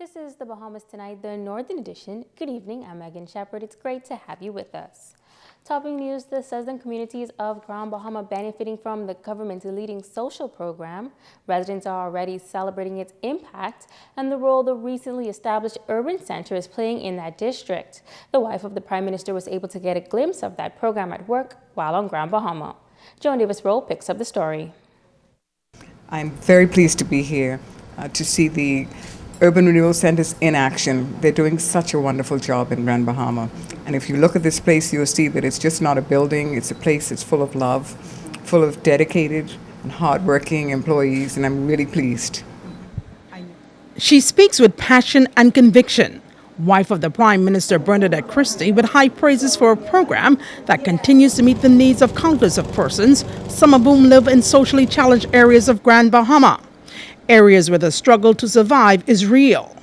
This is the Bahamas Tonight, the Northern Edition. Good evening, I'm Megan Shepard. It's great to have you with us. Topping news, the southern communities of Grand Bahama benefiting from the government's leading social program. Residents are already celebrating its impact and the role the recently established urban center is playing in that district. The wife of the Prime Minister was able to get a glimpse of that program at work while on Grand Bahama. Joan Davis-Roll picks up the story. I'm very pleased to be here to see the Urban Renewal Centers in action. They're doing such a wonderful job in Grand Bahama. And if you look at this place, you'll see that it's just not a building, it's a place that's full of love, full of dedicated and hardworking employees, and I'm really pleased. She speaks with passion and conviction. Wife of the Prime Minister Bernadette Christie with high praises for a program that continues to meet the needs of countless of persons, some of whom live in socially challenged areas of Grand Bahama. Areas where the struggle to survive is real.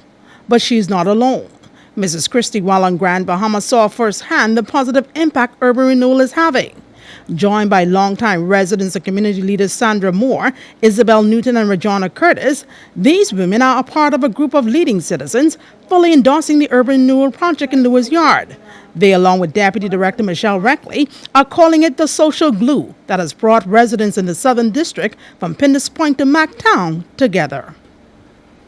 But she's not alone. Mrs. Christie, while on Grand Bahama, saw firsthand the positive impact urban renewal is having. Joined by longtime residents and community leaders Sandra Moore, Isabel Newton and Regina Curtis, these women are a part of a group of leading citizens fully endorsing the urban renewal project in Lewis Yard. They, along with Deputy Director Michelle Reckley, are calling it the social glue that has brought residents in the Southern District from Pindus Point to Mactown together.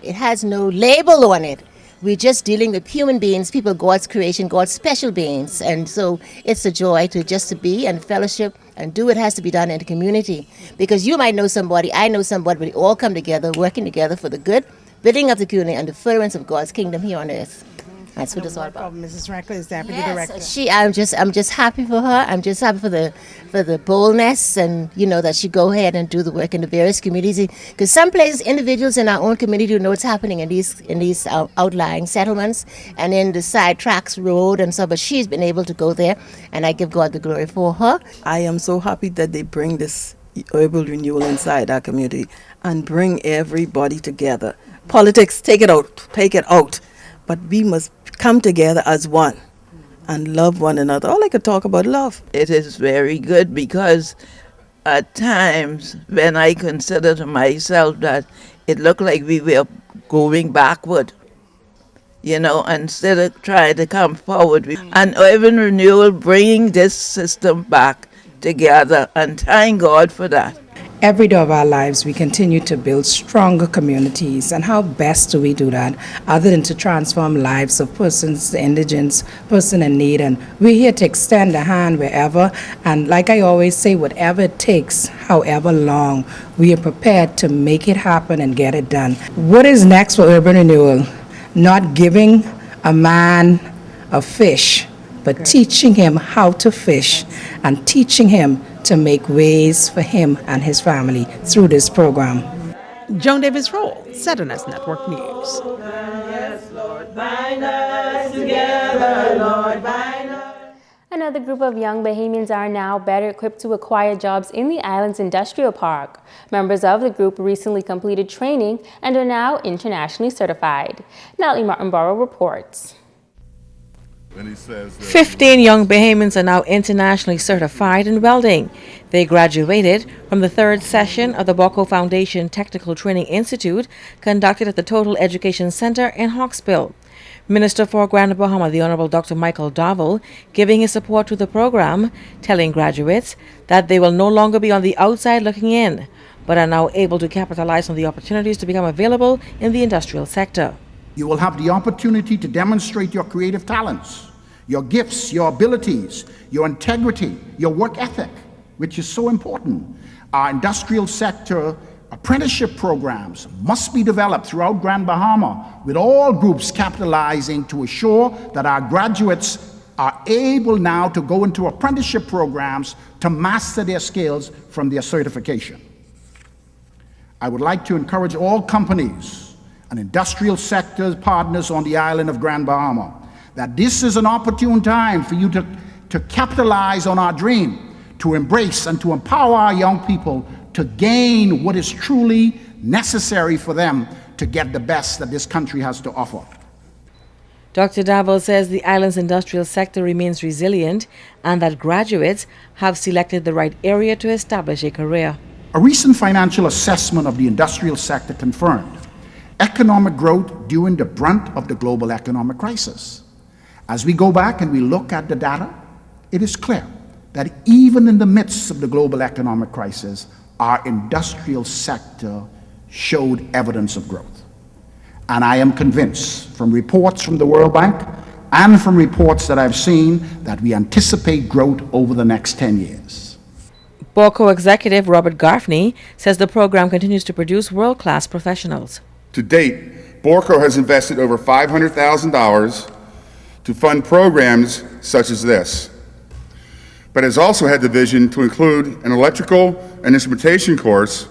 It has no label on it. We're just dealing with human beings, people, God's creation, God's special beings. And so it's a joy to be and fellowship and do what has to be done in the community. Because you might know somebody, I know somebody, but we all come together, working together for the good, building up the community and the furtherance of God's kingdom here on earth. That's what it's all about. Mrs. Reckley is Deputy Director. I'm just happy for her. I'm just happy for the boldness and that she go ahead and do the work in the various communities. Because some places, individuals in our own community know what's happening in these outlying settlements and in the side tracks road and so. But she's been able to go there, and I give God the glory for her. I am so happy that they bring this urban renewal inside our community and bring everybody together. Politics, take it out. But we must come together as one and love one another. All I could talk about love. It is very good because at times when I consider to myself that it looked like we were going backward, instead of trying to come forward. And urban renewal bringing this system back together, and thank God for that. Every day of our lives, we continue to build stronger communities. And how best do we do that other than to transform lives of persons, the indigents, person in need? And we're here to extend a hand wherever. And like I always say, whatever it takes, however long, we are prepared to make it happen and get it done. What is next for urban renewal? Not giving a man a fish, but teaching him how to fish and teaching him to make ways for him and his family through this program. Joan Davis-Roll, Southerners Network News. Another group of young Bahamians are now better equipped to acquire jobs in the island's industrial park. Members of the group recently completed training and are now internationally certified. Natalie Martinborough reports. 15 young Bahamians are now internationally certified in welding. They graduated from the third session of the BOKO Foundation Technical Training Institute conducted at the Total Education Center in Hawkesville. Minister for Grand Bahama, the Honorable Dr. Michael Dovell, giving his support to the program, telling graduates that they will no longer be on the outside looking in, but are now able to capitalize on the opportunities to become available in the industrial sector. You will have the opportunity to demonstrate your creative talents, your gifts, your abilities, your integrity, your work ethic, which is so important. Our industrial sector apprenticeship programs must be developed throughout Grand Bahama, with all groups capitalizing to assure that our graduates are able now to go into apprenticeship programs to master their skills from their certification. I would like to encourage all companies and industrial sector partners on the island of Grand Bahama that this is an opportune time for you to capitalize on our dream, to embrace and to empower our young people to gain what is truly necessary for them to get the best that this country has to offer. Dr. Dovell says the island's industrial sector remains resilient and that graduates have selected the right area to establish a career. A recent financial assessment of the industrial sector confirmed economic growth, during the brunt of the global economic crisis. As we go back and we look at the data, it is clear that even in the midst of the global economic crisis, our industrial sector showed evidence of growth. And I am convinced from reports from the World Bank and from reports that I've seen that we anticipate growth over the next 10 years. BOKO executive Robert Garfney says the program continues to produce world-class professionals. To date, BOKO has invested over $500,000 to fund programs such as this, but has also had the vision to include an electrical and instrumentation course,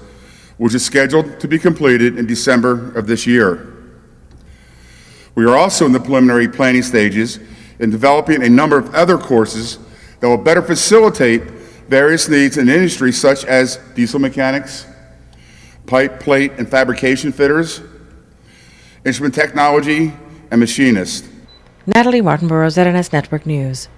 which is scheduled to be completed in December of this year. We are also in the preliminary planning stages in developing a number of other courses that will better facilitate various needs in industry such as diesel mechanics, pipe, plate, and fabrication fitters, instrument technology, and machinists. Natalie Martinborough, ZNS Network News.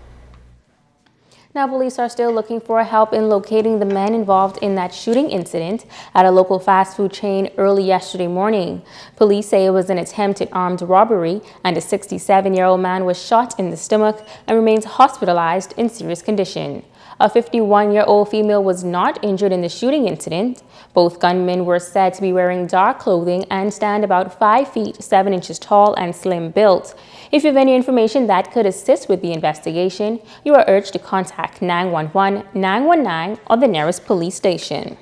Now, police are still looking for help in locating the men involved in that shooting incident at a local fast food chain early yesterday morning. Police say it was an attempted armed robbery, and a 67-year-old man was shot in the stomach and remains hospitalized in serious condition. A 51-year-old female was not injured in the shooting incident. Both gunmen were said to be wearing dark clothing and stand about 5 feet 7 inches tall and slim built. If you have any information that could assist with the investigation, you are urged to contact 911, 919, or the nearest police station.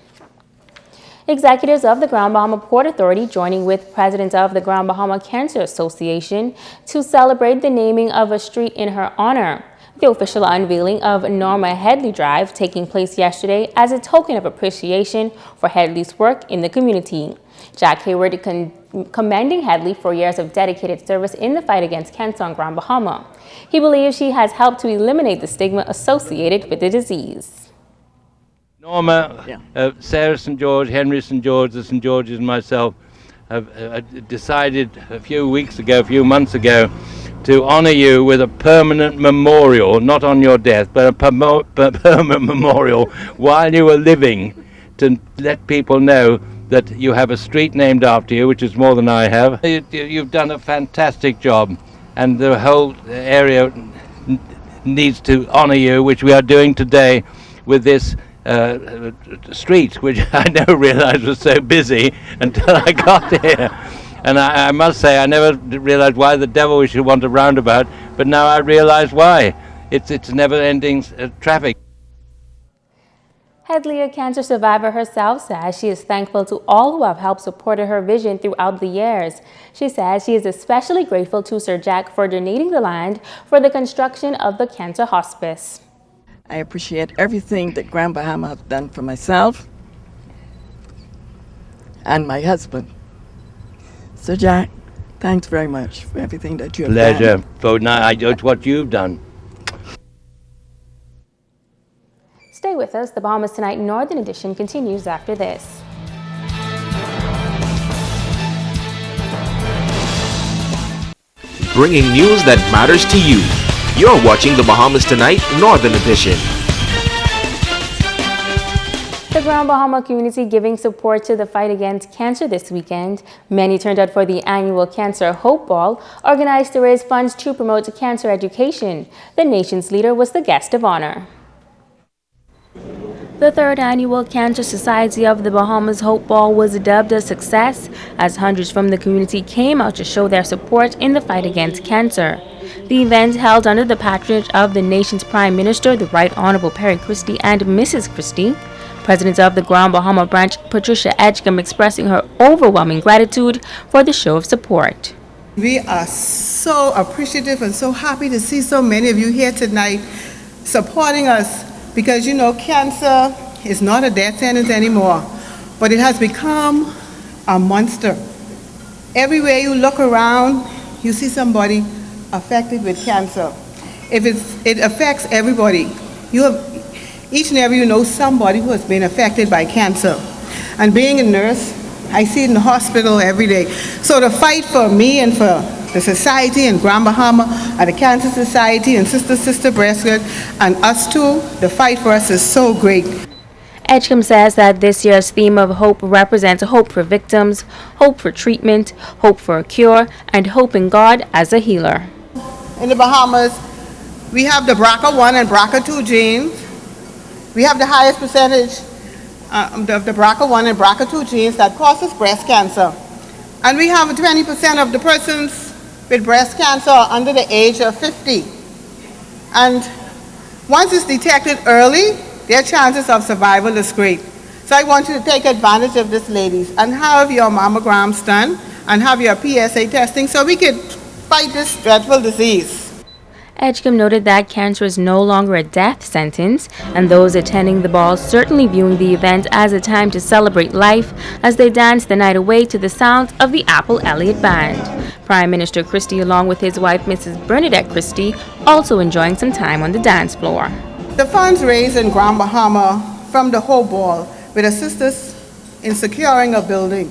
Executives of the Grand Bahama Port Authority joining with President of the Grand Bahama Cancer Association to celebrate the naming of a street in her honor. The official unveiling of Norma Headley Drive taking place yesterday as a token of appreciation for Headley's work in the community. Jack Hayward commending Headley for years of dedicated service in the fight against cancer on Grand Bahama. He believes she has helped to eliminate the stigma associated with the disease. Norma, Sarah St. George, Henry St. George, the St. Georges and myself have decided a few months ago, to honor you with a permanent memorial, not on your death, but a permanent memorial while you were living, to let people know that you have a street named after you, which is more than I have. You've done a fantastic job, and the whole area needs to honor you, which we are doing today with this street, which I never realized was so busy until I got here. And I must say, I never realized why the devil we should want a roundabout, but now I realize why. It's never-ending traffic. Headley, a cancer survivor herself, says she is thankful to all who have helped support her vision throughout the years. She says she is especially grateful to Sir Jack for donating the land for the construction of the cancer hospice. I appreciate everything that Grand Bahama have done for myself and my husband. Sir Jack, thanks very much for everything that you have done. Pleasure. For now, it's what you've done. Stay with us. The Bahamas Tonight Northern Edition continues after this. Bringing news that matters to you. You're watching the Bahamas Tonight Northern Edition. The Grand Bahama community giving support to the fight against cancer this weekend. Many turned out for the annual Cancer Hope Ball, organized to raise funds to promote cancer education. The nation's leader was the guest of honor. The third annual Cancer Society of the Bahamas Hope Ball was dubbed a success as hundreds from the community came out to show their support in the fight against cancer. The event, held under the patronage of the nation's Prime Minister, the Right Honorable Perry Christie and Mrs. Christie, President of the Grand Bahama branch, Patricia Edgecombe, expressing her overwhelming gratitude for the show of support. We are so appreciative and so happy to see so many of you here tonight supporting us, because you know cancer is not a death sentence anymore, but it has become a monster. Everywhere you look around, you see somebody affected with cancer. It affects everybody. Each and every you know somebody who has been affected by cancer. And being a nurse, I see it in the hospital every day. So the fight for me and for the society and Grand Bahama and the Cancer Society and Sister Breastfed and us too, the fight for us is so great. Edgecombe says that this year's theme of hope represents hope for victims, hope for treatment, hope for a cure, and hope in God as a healer. In the Bahamas, we have the BRCA1 and BRCA2 genes. We have the highest percentage of the BRCA1 and BRCA2 genes that causes breast cancer. And we have 20% of the persons with breast cancer are under the age of 50. And once it's detected early, their chances of survival is great. So I want you to take advantage of this, ladies, and have your mammograms done and have your PSA testing so we can fight this dreadful disease. Edgecombe noted that cancer is no longer a death sentence, and those attending the ball certainly viewing the event as a time to celebrate life as they dance the night away to the sounds of the Apple Elliott Band. Prime Minister Christie, along with his wife, Mrs. Bernadette Christie, also enjoying some time on the dance floor. The funds raised in Grand Bahama from the whole ball will assist us in securing a building.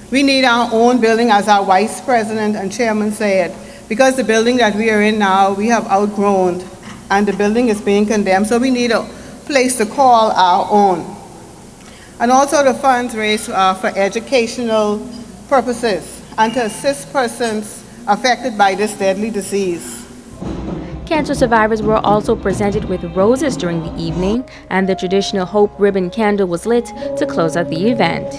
We need our own building, as our Vice President and Chairman said, because the building that we are in now, we have outgrown, and the building is being condemned, so we need a place to call our own. And also the funds raised for educational purposes and to assist persons affected by this deadly disease. Cancer survivors were also presented with roses during the evening, and the traditional Hope ribbon candle was lit to close out the event.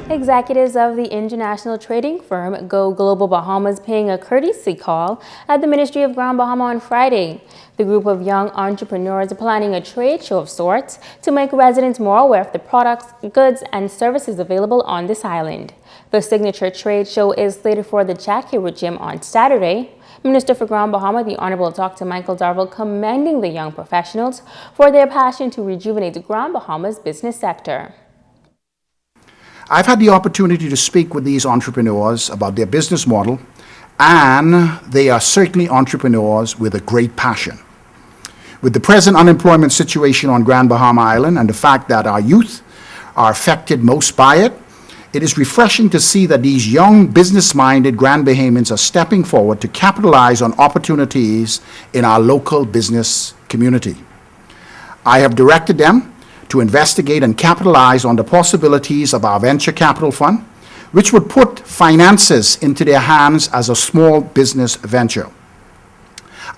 Executives of the international trading firm Go Global Bahamas paying a courtesy call at the Ministry of Grand Bahama on Friday. The group of young entrepreneurs are planning a trade show of sorts to make residents more aware of the products, goods, and services available on this island. The signature trade show is slated for the Jackiewood Gym on Saturday. Minister for Grand Bahama, the Honorable Dr. Michael Darville, commending the young professionals for their passion to rejuvenate Grand Bahama's business sector. I've had the opportunity to speak with these entrepreneurs about their business model, and they are certainly entrepreneurs with a great passion. With the present unemployment situation on Grand Bahama Island and the fact that our youth are affected most by it, it is refreshing to see that these young, business-minded Grand Bahamians are stepping forward to capitalize on opportunities in our local business community. I have directed them to investigate and capitalize on the possibilities of our venture capital fund, which would put finances into their hands as a small business venture.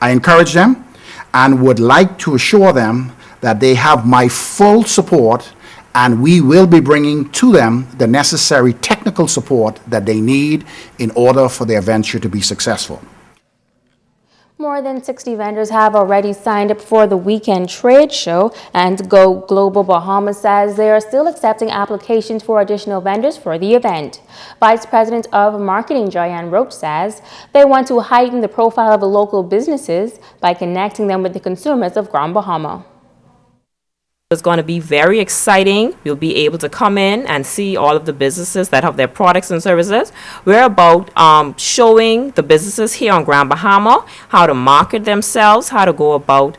I encourage them and would like to assure them that they have my full support, and we will be bringing to them the necessary technical support that they need in order for their venture to be successful. More than 60 vendors have already signed up for the weekend trade show, and Go Global Bahamas says they are still accepting applications for additional vendors for the event. Vice President of Marketing Joyanne Roach says they want to heighten the profile of local businesses by connecting them with the consumers of Grand Bahama. It's going to be very exciting. You'll be able to come in and see all of the businesses that have their products and services. We're about showing the businesses here on Grand Bahama how to market themselves, how to go about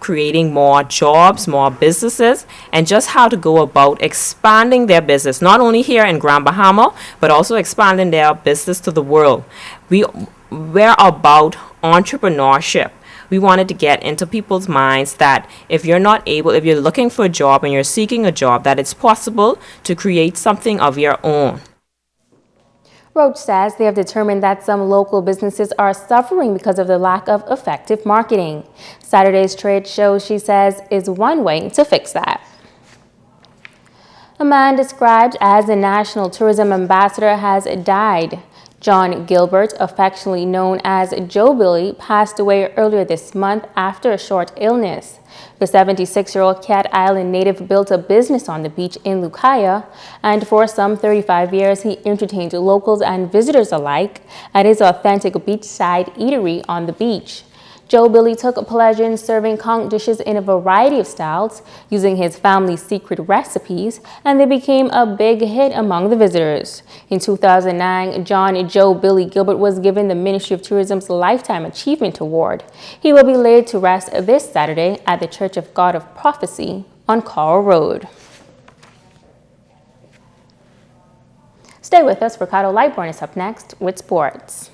creating more jobs, more businesses, and just how to go about expanding their business, not only here in Grand Bahama, but also expanding their business to the world. We're about entrepreneurship. We wanted to get into people's minds that if you're looking for a job and you're seeking a job, that it's possible to create something of your own. Roach says they have determined that some local businesses are suffering because of the lack of effective marketing. Saturday's trade show, she says, is one way to fix that. A man described as a national tourism ambassador has died. John Gilbert, affectionately known as Joe Billy, passed away earlier this month after a short illness. The 76-year-old Cat Island native built a business on the beach in Lucaya, and for some 35 years he entertained locals and visitors alike at his authentic beachside eatery on the beach. Joe Billy took pleasure in serving conch dishes in a variety of styles, using his family's secret recipes, and they became a big hit among the visitors. In 2009, Joe Billy Gilbert was given the Ministry of Tourism's Lifetime Achievement Award. He will be laid to rest this Saturday at the Church of God of Prophecy on Coral Road. Stay with us. Ricardo Lightborn is up next with sports.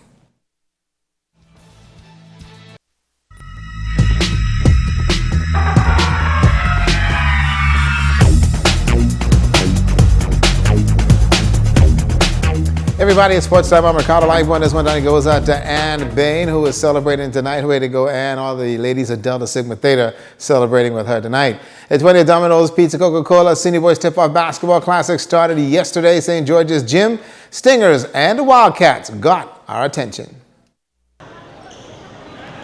Everybody, it's Sports Time. I'm Ricardo Lightborn. This one goes out to Ann Bain, who is celebrating tonight. Way to go, Ann. All the ladies of Delta Sigma Theta celebrating with her tonight. It's 20 Domino's Pizza Coca-Cola Senior Boys Tip-Off Basketball Classic started yesterday. St. George's Gym, Stingers, and the Wildcats got our attention.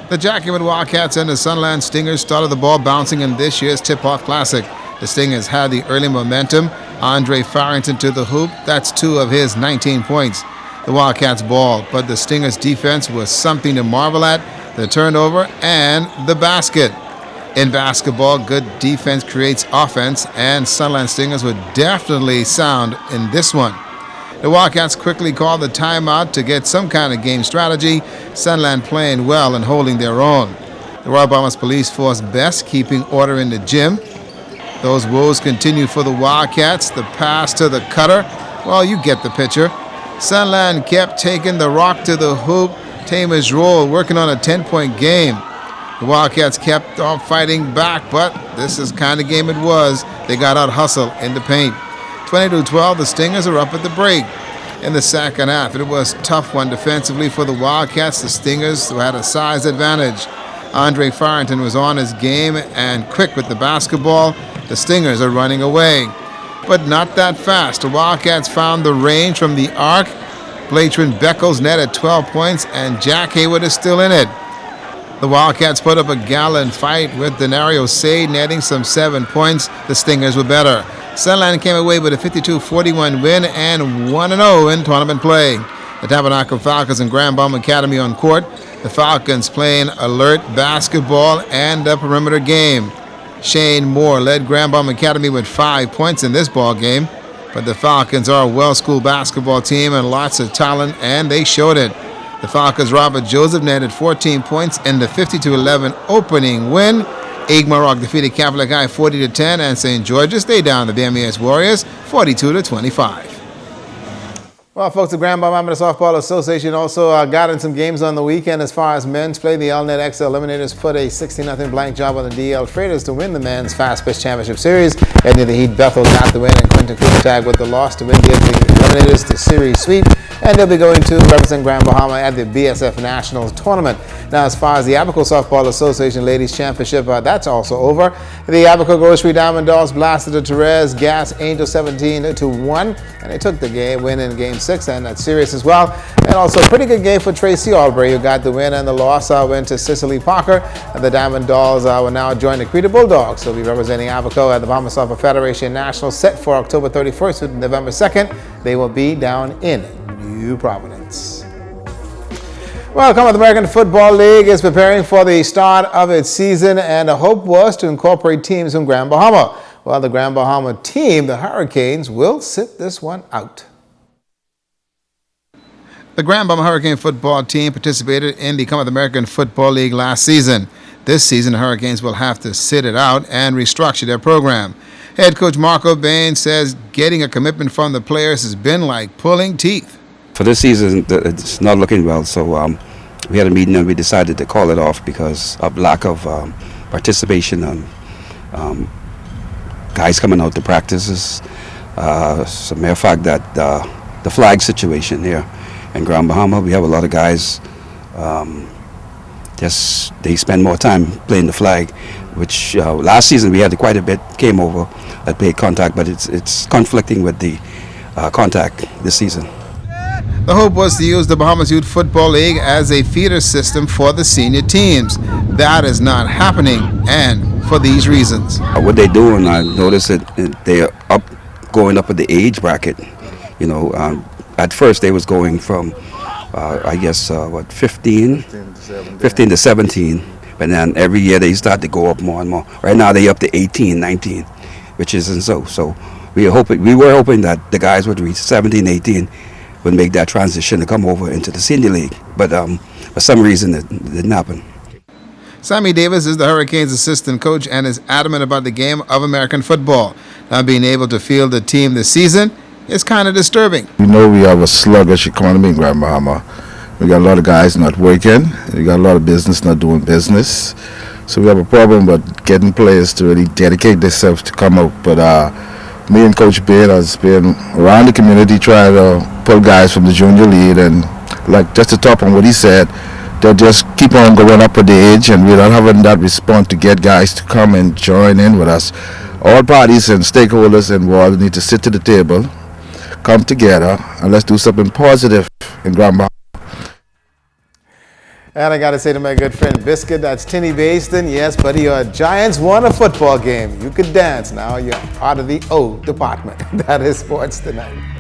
The Jackman Wildcats and the Sunland Stingers started the ball bouncing in this year's Tip-Off Classic. The Stingers had the early momentum. Andre Farrington to the hoop. That's 2 of his 19 points. The Wildcats ball, but the Stingers defense was something to marvel at. The turnover and the basket. In basketball, good defense creates offense, and Sunland Stingers were definitely sound in this one. The Wildcats quickly called the timeout to get some kind of game strategy. Sunland playing well and holding their own. The Royal Bahamas Police Force best keeping order in the gym. Those woes continue for the Wildcats. The pass to the cutter. Well, you get the picture. Sunland kept taking the rock to the hoop. Tamer's roll working on a 10-point game. The Wildcats kept on fighting back, but this is the kind of game it was. They got out hustle in the paint. 20-12, the Stingers are up at the break. In the second half, it was a tough one defensively for the Wildcats. The Stingers who had a size advantage. Andre Farrington was on his game and quick with the basketball. The Stingers are running away, but not that fast. The Wildcats found the range from the arc. Blatrin Beckles net at 12 points, and Jack Hayward is still in it. The Wildcats put up a gallant fight with Denario Say netting some 7 points. The Stingers were better. Sunland came away with a 52-41 win and 1-0 in tournament play. The Tabernacle Falcons and Grand Bomb Academy on court. The Falcons playing alert basketball and a perimeter game. Shane Moore led Grand Bomb Academy with 5 points in this ball game, but the Falcons are a well-schooled basketball team and lots of talent, and they showed it. The Falcons' Robert Joseph netted 14 points in the 50-11 opening win. Igmarock defeated Catholic High 40-10, and St. George's stayed down the BMES Warriors 42-25. Well, folks, the Grand Bahama Softball Association also got in some games on the weekend as far as men's play. The LNet XL Eliminators put a 16-0 blank job on the DL Freighters to win the men's Fast Pitch Championship Series. Edney the Heat Bethel got the win, and Quentin Kuntag with the loss to win the Eliminators to series sweep. And they'll be going to represent Grand Bahama at the BSF Nationals Tournament. Now, as far as the Abaco Softball Association Ladies Championship, that's also over. The Abaco Grocery Diamond Dolls blasted the Therese Gas Angel 17-1, and they took the win in Game 6, and that's serious as well. And also a pretty good game for Tracy Albury, who got the win, and the loss went to Cicely Parker. And the Diamond Dolls will now join the Creta Bulldogs. They'll be representing Abaco at the Bahamas Softball Federation Nationals set for October 31st to November 2nd. They will be down in New Providence. Well, Commonwealth American Football League is preparing for the start of its season, and the hope was to incorporate teams from Grand Bahama. Well, the Grand Bahama team, the Hurricanes, will sit this one out. The Grand Bahama Hurricane football team participated in the Commonwealth American Football League last season. This season, the Hurricanes will have to sit it out and restructure their program. Head coach Marco Bain says getting a commitment from the players has been like pulling teeth. For this season, it's not looking well, so we had a meeting and we decided to call it off because of lack of participation and guys coming out to practices. As a matter of fact, that the flag situation here in Grand Bahama, we have a lot of guys, they spend more time playing the flag, which last season we had quite a bit came over that played contact, but it's conflicting with the contact this season. The hope was to use the Bahamas Youth Football League as a feeder system for the senior teams. That is not happening, and for these reasons. What they're doing, I noticed that they're going up with the age bracket. You know, at first they was going from, 15 to 17. But then every year they start to go up more and more. Right now they up to 18, 19, which isn't so. So we were hoping that the guys would reach 17, 18, would make that transition to come over into the senior league. But for some reason it didn't happen. Sammy Davis is the Hurricanes' assistant coach and is adamant about the game of American football. Not being able to field the team this season is kind of disturbing. We know we have a sluggish economy in Grand Bahama. We got a lot of guys not working. We got a lot of business not doing business. So we have a problem with getting players to really dedicate themselves to come out. But me and Coach Bain has been around the community trying to pull guys from the junior league, and like just to top on what he said, they'll just keep on going up with the age, and we're not having that response to get guys to come and join in with us. All parties and stakeholders involved need to sit to the table, come together, and let's do something positive in Grand Bahama. And I got to say to my good friend Biscuit, that's Tinny Baston. Yes, buddy, your Giants won a football game. You could dance now. You're out of the O department. That is Sports Tonight.